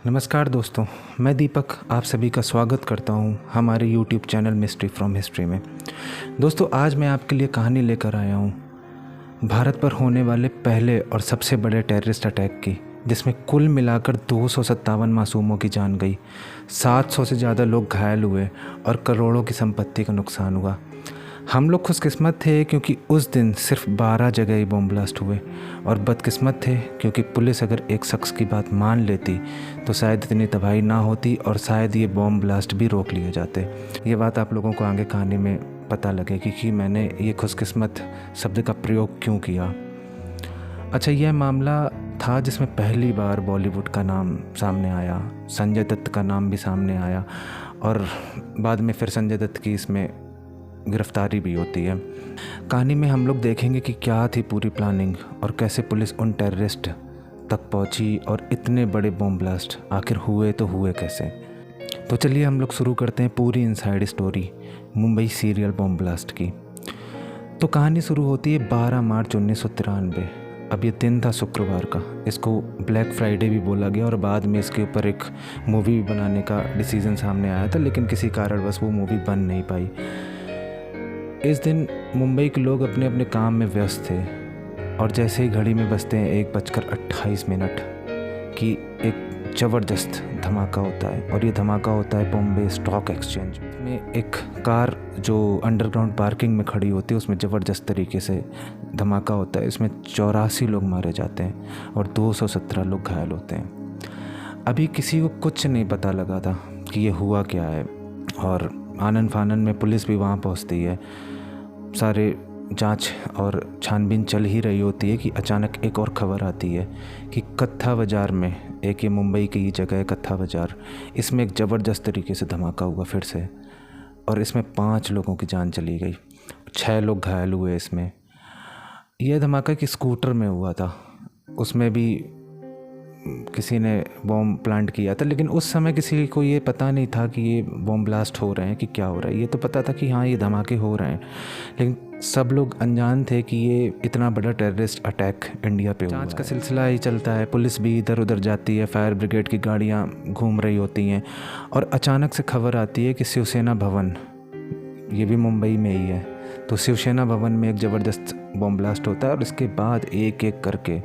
नमस्कार दोस्तों, मैं दीपक आप सभी का स्वागत करता हूं हमारे YouTube channel mystery from history में। दोस्तों, आज मैं आपके लिए कहानी लेकर आया हूं भारत पर होने वाले पहले और सबसे बड़े टेररिस्ट अटैक की, जिसमें कुल मिलाकर 257 मासूमों की जान गई, 700 से ज़्यादा लोग घायल हुए और करोड़ों की संपत्ति का नुकसान हुआ। हम लोग खुशकिस्मत थे क्योंकि उस दिन सिर्फ 12 जगह ही बम ब्लास्ट हुए, और बदकिस्मत थे क्योंकि पुलिस अगर एक शख्स की बात मान लेती तो शायद इतनी तबाही ना होती और शायद ये बम ब्लास्ट भी रोक लिए जाते। ये बात आप लोगों को आगे कहानी में पता लगेगी कि मैंने ये खुशकिस्मत शब्द का प्रयोग क्यों किया। अच्छा, यह मामला था जिसमें पहली बार बॉलीवुड का नाम सामने आया, संजय दत्त का नाम भी सामने आया, और बाद में फिर संजय दत्त की इसमें गिरफ्तारी भी होती है। कहानी में हम लोग देखेंगे कि क्या थी पूरी प्लानिंग और कैसे पुलिस उन टेररिस्ट तक पहुंची और इतने बड़े बम ब्लास्ट आखिर हुए तो हुए कैसे। तो चलिए हम लोग शुरू करते हैं पूरी inside story Mumbai serial bomb blast की। तो कहानी शुरू होती है 12 मार्च 1993। अब ये दिन था शुक्रवार का। इसको ब्लैक फ्राइडे भी बोला गया और बाद में इसके ऊपर एक मूवी बनाने का डिसीज़न सामने आया था, लेकिन किसी कारणवश वो मूवी बन नहीं पाई। इस दिन मुंबई के लोग अपने अपने काम में व्यस्त थे और जैसे ही घड़ी में बजते हैं 1:28 की एक ज़बरदस्त धमाका होता है, और ये धमाका होता है बॉम्बे स्टॉक एक्सचेंज में। एक कार जो अंडरग्राउंड पार्किंग में खड़ी होती है उसमें ज़बरदस्त तरीके से धमाका होता है। इसमें 84 लोग मारे जाते हैं और 217 लोग घायल होते हैं। अभी किसी को कुछ नहीं पता लगा था कि ये हुआ क्या है, और आनन फानन में पुलिस भी वहाँ पहुँचती है। सारे जांच और छानबीन चल ही रही होती है कि अचानक एक और खबर आती है कि कत्था बाज़ार में, एक ये मुंबई की ही जगह है कत्था बाज़ार, इसमें एक ज़बरदस्त तरीके से धमाका हुआ फिर से, और इसमें 5 लोगों की जान चली गई, 6 लोग घायल हुए। इसमें यह धमाका कि स्कूटर में हुआ था, उसमें भी किसी ने बॉम्ब प्लांट किया था, लेकिन उस समय किसी को ये पता नहीं था कि ये बॉम्ब ब्लास्ट हो रहे हैं कि क्या हो रहा है। ये तो पता था कि हाँ ये धमाके हो रहे हैं, लेकिन सब लोग अनजान थे कि ये इतना बड़ा टेररिस्ट अटैक इंडिया पे हुआ है। जांच का सिलसिला ही चलता है, पुलिस भी इधर उधर जाती है, फायर ब्रिगेड की गाड़ियाँ घूम रही होती हैं, और अचानक से खबर आती है कि शिवसेना भवन, ये भी मुंबई में ही है, तो शिवसेना भवन में एक ज़बरदस्त बॉम्ब ब्लास्ट होता है। और इसके बाद एक एक करके,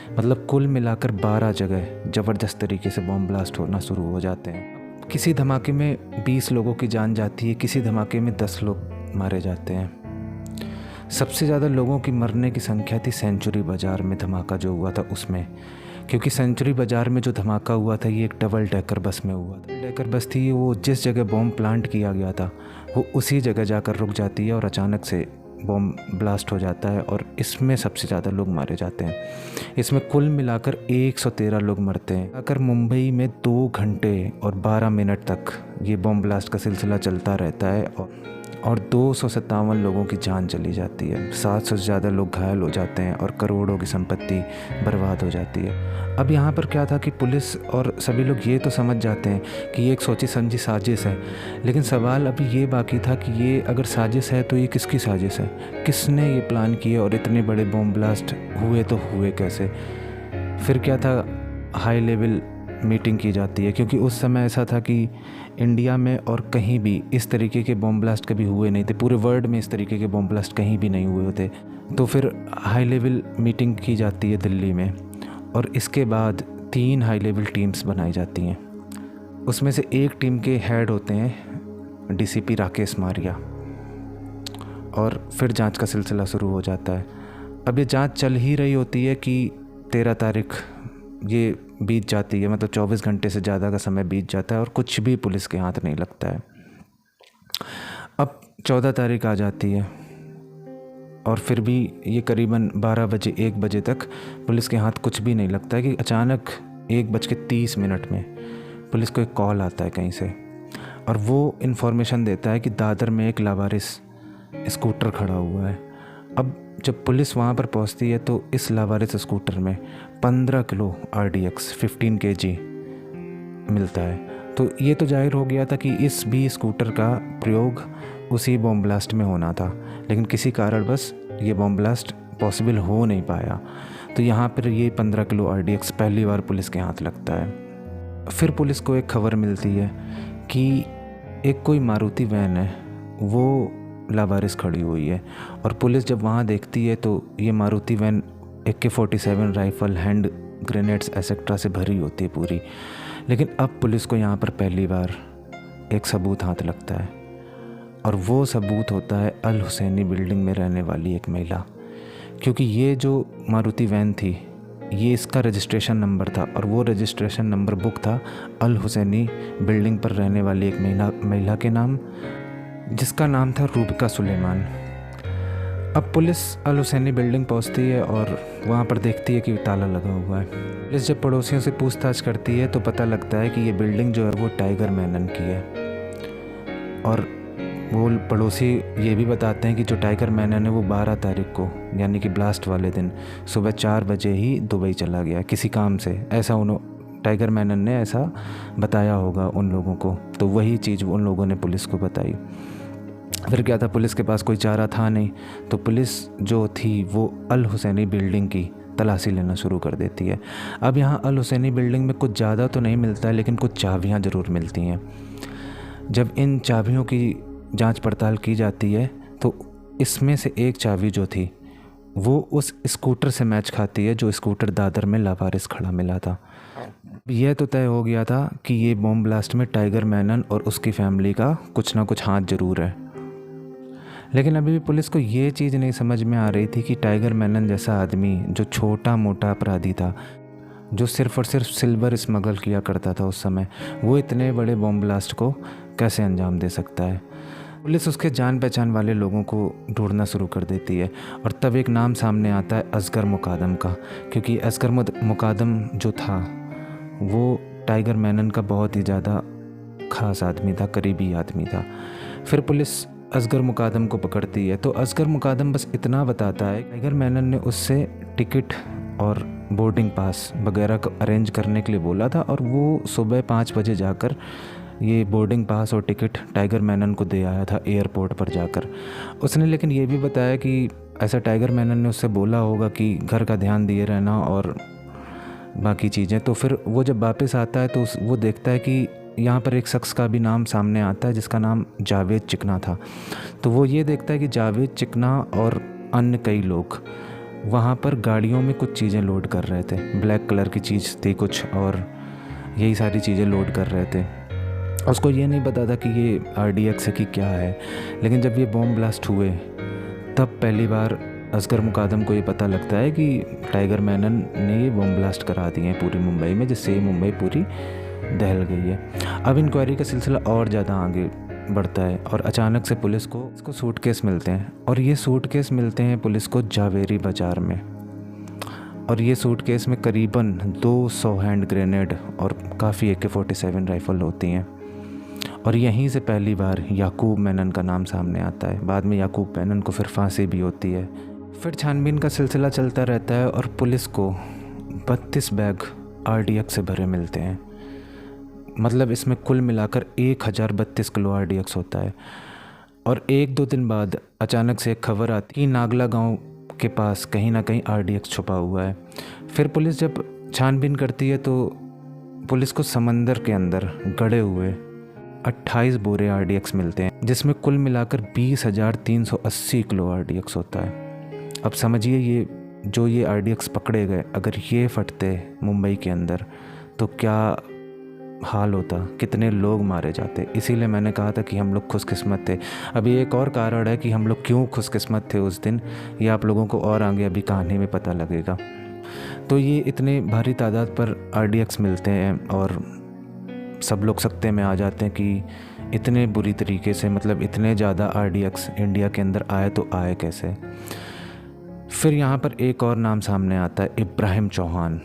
मतलब कुल मिलाकर 12 जगह ज़बरदस्त तरीके से बॉम्ब ब्लास्ट होना शुरू हो जाते हैं। किसी धमाके में 20 लोगों की जान जाती है, किसी धमाके में 10 लोग मारे जाते हैं। सबसे ज़्यादा लोगों की मरने की संख्या थी सेंचुरी बाज़ार में धमाका जो हुआ था उसमें, क्योंकि सेंचुरी बाज़ार में जो धमाका हुआ था ये एक डबल डेकर बस में हुआ था। डेकर बस थी, वो जिस जगह बॉम्ब प्लांट किया गया था वो उसी जगह जाकर रुक जाती है और अचानक से बॉम्ब ब्लास्ट हो जाता है, और इसमें सबसे ज़्यादा लोग मारे जाते हैं। इसमें कुल मिलाकर 113 लोग मरते हैं। अगर मुंबई में 2 घंटे और 12 मिनट तक ये बॉम्ब ब्लास्ट का सिलसिला चलता रहता है और 257 लोगों की जान चली जाती है, 700 से ज़्यादा लोग घायल हो जाते हैं और करोड़ों की संपत्ति बर्बाद हो जाती है। अब यहाँ पर क्या था कि पुलिस और सभी लोग ये तो समझ जाते हैं कि ये एक सोची समझी साजिश है, लेकिन सवाल अभी ये बाकी था कि ये अगर साजिश है तो ये किसकी साजिश है, किसने ये प्लान किया, और इतने बड़े बॉम्ब ब्लास्ट हुए तो हुए कैसे। फिर क्या था, हाई लेवल मीटिंग की जाती है, क्योंकि उस समय ऐसा था कि इंडिया में और कहीं भी इस तरीके के बॉम्ब ब्लास्ट कभी हुए नहीं थे, पूरे वर्ल्ड में इस तरीके के बॉम्ब ब्लास्ट कहीं भी नहीं हुए थे। तो फिर हाई लेवल मीटिंग की जाती है दिल्ली में, और इसके बाद 3 हाई लेवल टीम्स बनाई जाती हैं। उसमें से एक टीम के हेड होते हैं डीसीपी राकेश मारिया, और फिर जांच का सिलसिला शुरू हो जाता है। अब ये जांच चल ही रही होती है कि 13 तारीख ये बीत जाती है, मतलब 24 घंटे से ज़्यादा का समय बीत जाता है और कुछ भी पुलिस के हाथ नहीं लगता है। अब 14 तारीख आ जाती है और फिर भी ये करीबन 12 बजे 1 बजे तक पुलिस के हाथ कुछ भी नहीं लगता है कि अचानक 1:30 में पुलिस को एक कॉल आता है कहीं से, और वो इन्फॉर्मेशन देता है कि दादर में एक लावारिस स्कूटर खड़ा हुआ है। अब जब पुलिस वहाँ पर पहुँचती है तो इस लावारिस स्कूटर में 15 किलो RDX 15 kg मिलता है। तो ये तो जाहिर हो गया था कि इस भी स्कूटर का प्रयोग उसी बॉम्ब ब्लास्ट में होना था, लेकिन किसी कारणवश ये बॉम्ब ब्लास्ट पॉसिबल हो नहीं पाया। तो यहाँ पर ये 15 किलो RDX पहली बार पुलिस के हाथ लगता है। फिर पुलिस को एक खबर मिलती है कि एक कोई मारुति वैन है वो लावारिस खड़ी हुई है, और पुलिस जब वहाँ देखती है तो ये Maruti van AK-47 rifle, hand grenades etcetera से भरी होती है पूरी। लेकिन अब पुलिस को यहाँ पर पहली बार एक सबूत हाथ लगता है, और वो सबूत होता है अल हुसैनी बिल्डिंग में रहने वाली एक महिला। क्योंकि ये जो मारुति वैन थी ये इसका रजिस्ट्रेशन नंबर था, और वो रजिस्ट्रेशन नंबर बुक था अल हुसैनी बिल्डिंग पर रहने वाली एक महिला के नाम, जिसका नाम था रूबिका सुलेमान। अब पुलिस अल हुसैनी बिल्डिंग पहुंचती है और वहाँ पर देखती है कि ताला लगा हुआ है। पुलिस जब पड़ोसियों से पूछताछ करती है तो पता लगता है कि ये बिल्डिंग जो है वो टाइगर मैनन की है, और वो पड़ोसी ये भी बताते हैं कि जो टाइगर मैनन है वो 12 तारीख को यानी कि ब्लास्ट वाले दिन सुबह 4 बजे ही दुबई चला गया किसी काम से। ऐसा टाइगर मैनन ने ऐसा बताया होगा उन लोगों को, तो वही चीज़ उन लोगों ने पुलिस को बताई। फिर क्या था, पुलिस के पास कोई चारा था नहीं, तो पुलिस जो थी वो अल हुसैनी बिल्डिंग की तलाशी लेना शुरू कर देती है। अब यहाँ अल हुसैनी बिल्डिंग में कुछ ज़्यादा तो नहीं मिलता है, लेकिन कुछ चाबियाँ ज़रूर मिलती हैं। जब इन चाबियों की जांच पड़ताल की जाती है तो इसमें से एक चाबी जो थी वो उस स्कूटर से मैच खाती है जो स्कूटर दादर में लावारिस खड़ा मिला था। यह तो तय हो गया था कि ये बॉम्ब ब्लास्ट में टाइगर मैनन और उसकी फैमिली का कुछ ना कुछ हाथ ज़रूर है। लेकिन अभी भी पुलिस को ये चीज़ नहीं समझ में आ रही थी कि टाइगर मैनन जैसा आदमी जो छोटा मोटा अपराधी था, जो सिर्फ़ और सिर्फ सिल्वर स्मगल किया करता था उस समय, वो इतने बड़े बॉम्ब ब्लास्ट को कैसे अंजाम दे सकता है। पुलिस उसके जान पहचान वाले लोगों को ढूंढना शुरू कर देती है, और तब एक नाम सामने आता है असगर मुकादम का, क्योंकि असगर मुकादम जो था वो टाइगर मैनन का बहुत ही ज़्यादा ख़ास आदमी था, करीबी आदमी था। फिर पुलिस असगर मुकादम को पकड़ती है तो असगर मुकादम बस इतना बताता है, टाइगर मैनन ने उससे टिकट और बोर्डिंग पास वगैरह को अरेंज करने के लिए बोला था, और वो सुबह 5 बजे जाकर ये बोर्डिंग पास और टिकट टाइगर मैनन को दे आया था एयरपोर्ट पर जाकर। उसने लेकिन ये भी बताया कि ऐसा टाइगर मैनन ने उससे बोला होगा कि घर का ध्यान दिए रहना और बाकी चीज़ें। तो फिर वो जब वापस आता है तो वो देखता है कि यहाँ पर एक शख्स का भी नाम सामने आता है जिसका नाम जावेद चिकना था। तो वो ये देखता है कि जावेद चिकना और अन्य कई लोग वहाँ पर गाड़ियों में कुछ चीज़ें लोड कर रहे थे, ब्लैक कलर की चीज़ थी कुछ, और यही सारी चीज़ें लोड कर रहे थे। उसको ये नहीं पता था कि ये RDX है कि क्या है। लेकिन जब ये बॉम्ब ब्लास्ट हुए तब पहली बार असगर मुकादम को ये पता लगता है कि टाइगर मैनन ने ये बॉम्ब ब्लास्ट करा दिए हैं पूरी मुंबई में, जिससे ये मुंबई पूरी दहल गई है। अब इंक्वायरी का सिलसिला और ज़्यादा आगे बढ़ता है, और अचानक से पुलिस को इसको सूटकेस मिलते हैं, और ये सूटकेस मिलते हैं पुलिस को जावेरी बाज़ार में। और ये सूटकेस में करीबन 200 हैंड ग्रेनेड और काफ़ी AK-47 राइफ़ल होती हैं। और यहीं से पहली बार याकूब मेनन का नाम सामने आता है। बाद में याकूब मेनन को फिर फांसी भी होती है। फिर छानबीन का सिलसिला चलता रहता है, और पुलिस को 32 बैग RDX से भरे मिलते हैं। मतलब इसमें कुल मिलाकर 1032 किलो RDX होता है। और 1-2 दिन बाद अचानक से एक खबर आती कि नागला गांव के पास कहीं ना कहीं RDX छुपा हुआ है। फिर पुलिस जब छानबीन करती है तो पुलिस को समंदर के अंदर गड़े हुए 28 बोरे RDX मिलते हैं, जिसमें कुल मिलाकर 20,380 किलो RDX होता है। अब समझिए ये RDX पकड़े गए, अगर ये फटते मुंबई के अंदर तो क्या हाल होता, कितने लोग मारे जाते। इसीलिए मैंने कहा था कि हम लोग खुशकिस्मत थे। अभी एक और कारण है कि हम लोग क्यों खुशकिस्मत थे उस दिन, ये आप लोगों को और आगे अभी कहानी में पता लगेगा। तो ये इतने भारी तादाद पर RDX मिलते हैं और सब लोग सकते में आ जाते हैं कि इतने बुरी तरीके से, मतलब इतने ज़्यादा RDX इंडिया के अंदर आए तो आए कैसे। फिर यहाँ पर एक और नाम सामने आता है, इब्राहिम चौहान।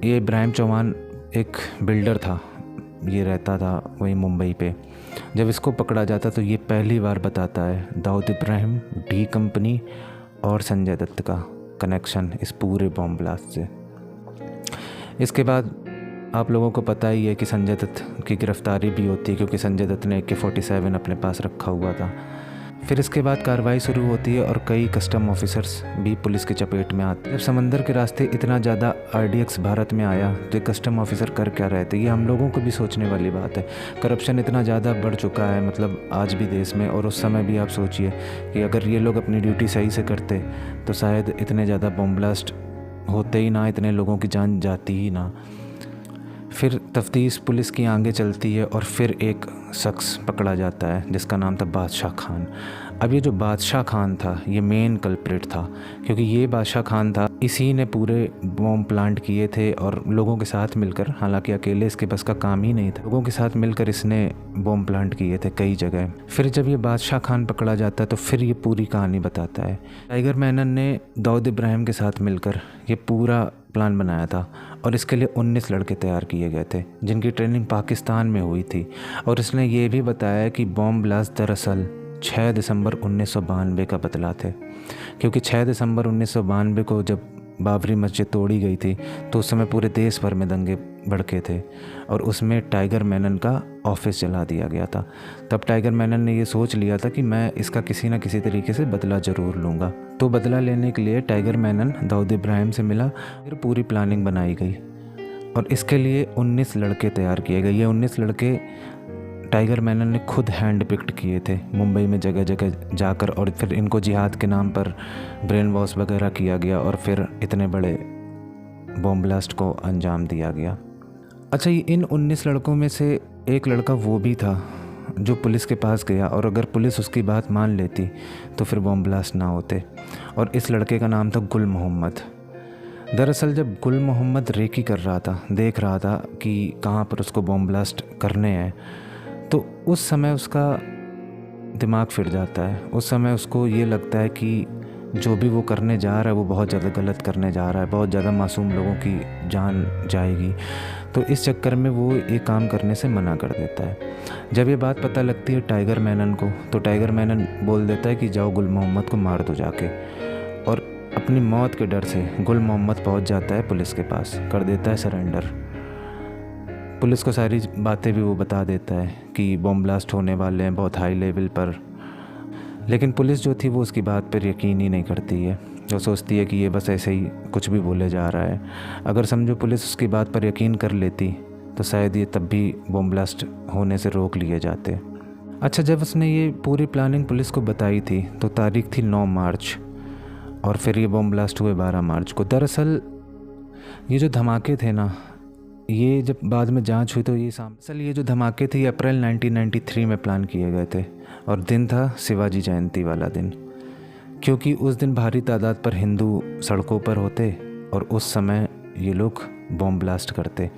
ये इब्राहिम चौहान एक बिल्डर था, ये रहता था वहीं मुंबई पे। जब इसको पकड़ा जाता तो ये पहली बार बताता है दाऊद इब्राहिम, डी कंपनी और संजय दत्त का कनेक्शन इस पूरे बॉम्ब ब्लास्ट से। इसके बाद आप लोगों को पता ही है कि संजय दत्त की गिरफ्तारी भी होती है, क्योंकि संजय दत्त ने AK-47 अपने पास रखा हुआ था। फिर इसके बाद कार्रवाई शुरू होती है और कई कस्टम ऑफिसर्स भी पुलिस की चपेट में आते हैं। जब समंदर के रास्ते इतना ज़्यादा RDX भारत में आया तो कस्टम ऑफिसर कर क्या रहे थे, ये हम लोगों को भी सोचने वाली बात है। करप्शन इतना ज़्यादा बढ़ चुका है, मतलब आज भी देश में, और उस समय भी आप सोचिए कि अगर ये लोग अपनी ड्यूटी सही से करते तो शायद इतने ज़्यादा बम ब्लास्ट होते ही ना, इतने लोगों की जान जाती ही ना। फिर तफ्तीश पुलिस की आगे चलती है और फिर एक शख्स पकड़ा जाता है जिसका नाम था बादशाह खान। अब ये जो बादशाह खान था ये मेन कल्प्रिट था, क्योंकि ये बादशाह खान था, इसी ने पूरे बॉम्ब प्लांट किए थे और लोगों के साथ मिलकर, हालांकि अकेले इसके बस का काम ही नहीं था, लोगों के साथ मिलकर इसने बॉम्ब प्लांट किए थे कई जगह। फिर जब ये बादशाह खान पकड़ा जाता है तो फिर ये पूरी कहानी बताता है। टाइगर मैनन ने दाऊद इब्राहिम के साथ मिलकर ये पूरा प्लान बनाया था और इसके लिए 19 लड़के तैयार किए गए थे जिनकी ट्रेनिंग पाकिस्तान में हुई थी। और इसने ये भी बताया कि बॉम्ब ब्लास्ट दरअसल 6 दिसंबर 1992 का बदला थे, क्योंकि 6 दिसंबर 1992 को जब बाबरी मस्जिद तोड़ी गई थी तो उस समय पूरे देश भर में दंगे भड़के थे और उसमें टाइगर मैनन का ऑफिस जला दिया गया था। तब टाइगर मैनन ने ये सोच लिया था कि मैं इसका किसी न किसी तरीके से बदला ज़रूर लूँगा। तो बदला लेने के लिए टाइगर मैनन दाऊद इब्राहिम से मिला, फिर पूरी प्लानिंग बनाई गई और इसके लिए 19 लड़के तैयार किए गए। ये 19 लड़के टाइगर मैनन ने खुद हैंड पिक्ड किए थे मुंबई में जगह जगह जाकर, और फिर इनको जिहाद के नाम पर ब्रेन वॉश वगैरह किया गया और फिर इतने बड़े बॉम्ब ब्लास्ट को अंजाम दिया गया। अच्छा, ये इन 19 लड़कों में से एक लड़का वो भी था जो पुलिस के पास गया, और अगर पुलिस उसकी बात मान लेती तो फिर बॉम्ब ब्लास्ट ना होते, और इस लड़के का नाम था गुल मोहम्मद। दरअसल जब गुल मोहम्मद रेकी कर रहा था, देख रहा था कि कहाँ पर उसको बॉम्ब ब्लास्ट करने हैं, तो उस समय उसका दिमाग फिर जाता है। उस समय उसको ये लगता है कि जो भी वो करने जा रहा है वो बहुत ज़्यादा गलत करने जा रहा है, बहुत ज़्यादा मासूम लोगों की जान जाएगी। तो इस चक्कर में वो ये काम करने से मना कर देता है। जब ये बात पता लगती है टाइगर मैनन को, तो टाइगर मैनन बोल देता है कि जाओ गुल मोहम्मद को मार दो जाके, और अपनी मौत के डर से गुल मोहम्मद पहुंच जाता है पुलिस के पास, कर देता है सरेंडर। पुलिस को सारी बातें भी वो बता देता है कि बॉम्ब ब्लास्ट होने वाले हैं बहुत हाई लेवल पर, लेकिन पुलिस जो थी वो उसकी बात पर यकीन ही नहीं करती है। जो सोचती है कि ये बस ऐसे ही कुछ भी बोले जा रहा है। अगर समझो पुलिस उसकी बात पर यकीन कर लेती तो शायद ये तब भी बॉम्ब ब्लास्ट होने से रोक लिए जाते। अच्छा, जब उसने ये पूरी प्लानिंग पुलिस को बताई थी तो तारीख थी 9 मार्च और फिर ये बॉम्ब ब्लास्ट हुए 12 मार्च को। दरअसल ये जो धमाके थे ना, ये जब बाद में जांच हुई तो ये जो धमाके थे ये अप्रैल 1993 में प्लान किए गए थे और दिन था शिवाजी जयंती वाला दिन, क्योंकि उस दिन भारी तादाद पर हिंदू सड़कों पर होते और उस समय ये लोग बॉम्ब ब्लास्ट करते।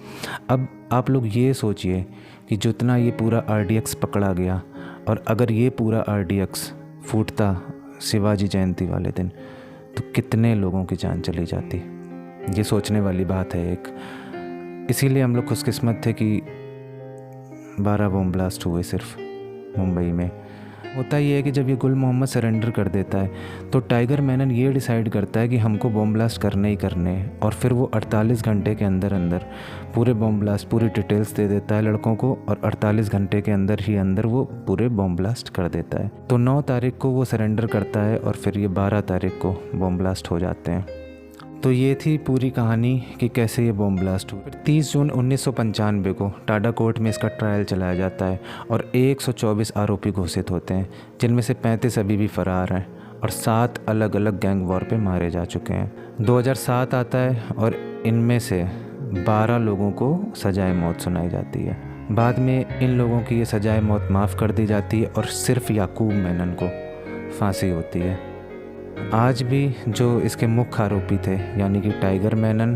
अब आप लोग ये सोचिए कि जितना ये पूरा RDX पकड़ा गया और अगर ये पूरा RDX फूटता शिवाजी जयंती वाले दिन तो कितने लोगों की जान चली जाती। ये सोचने वाली बात है एक। इसीलिए हम लोग खुशकिस्मत थे कि 12 बॉम्ब ब्लास्ट हुए सिर्फ मुंबई में। होता ये है कि जब ये गुल मोहम्मद सरेंडर कर देता है तो टाइगर मैनन ये डिसाइड करता है कि हमको बॉम्ब ब्लास्ट करने ही करने हैं, और फिर वो 48 घंटे के अंदर अंदर पूरे बॉम्ब ब्लास्ट पूरी डिटेल्स दे देता है लड़कों को, और 48 घंटे के अंदर ही अंदर वो पूरे बॉम्ब ब्लास्ट कर देता है। तो 9 तारीख को वो सरेंडर करता है और फिर ये 12 तारीख को बॉम्ब ब्लास्ट हो जाते हैं। तो ये थी पूरी कहानी कि कैसे ये बॉम्ब ब्लास्ट हुआ। 30 जून 1995 को टाडा कोर्ट में इसका ट्रायल चलाया जाता है और 124 आरोपी घोषित होते हैं, जिनमें से 35 अभी भी फरार हैं और 7 अलग अलग गैंग वॉर पे मारे जा चुके हैं। 2007 आता है और इनमें से 12 लोगों को सजाए मौत सुनाई जाती है। बाद में इन लोगों की ये सजाए मौत माफ़ कर दी जाती है और सिर्फ याकूब मेनन को फांसी होती है। आज भी जो इसके मुख्य आरोपी थे यानी कि टाइगर मैनन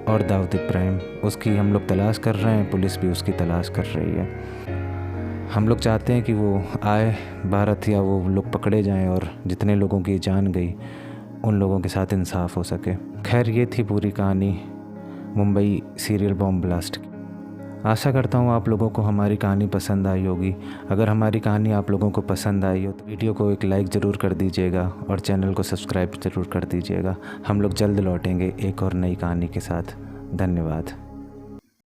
और दाऊद इब्राहिम, उसकी हम लोग तलाश कर रहे हैं, पुलिस भी उसकी तलाश कर रही है। हम लोग चाहते हैं कि वो आए भारत या वो लोग पकड़े जाएं और जितने लोगों की जान गई उन लोगों के साथ इंसाफ हो सके। खैर, ये थी पूरी कहानी मुंबई सीरियल बॉम्ब ब्लास्ट की। आशा करता हूँ आप लोगों को हमारी कहानी पसंद आई होगी। अगर हमारी कहानी आप लोगों को पसंद आई हो तो वीडियो को एक लाइक ज़रूर कर दीजिएगा और चैनल को सब्सक्राइब ज़रूर कर दीजिएगा। हम लोग जल्द लौटेंगे एक और नई कहानी के साथ। धन्यवाद।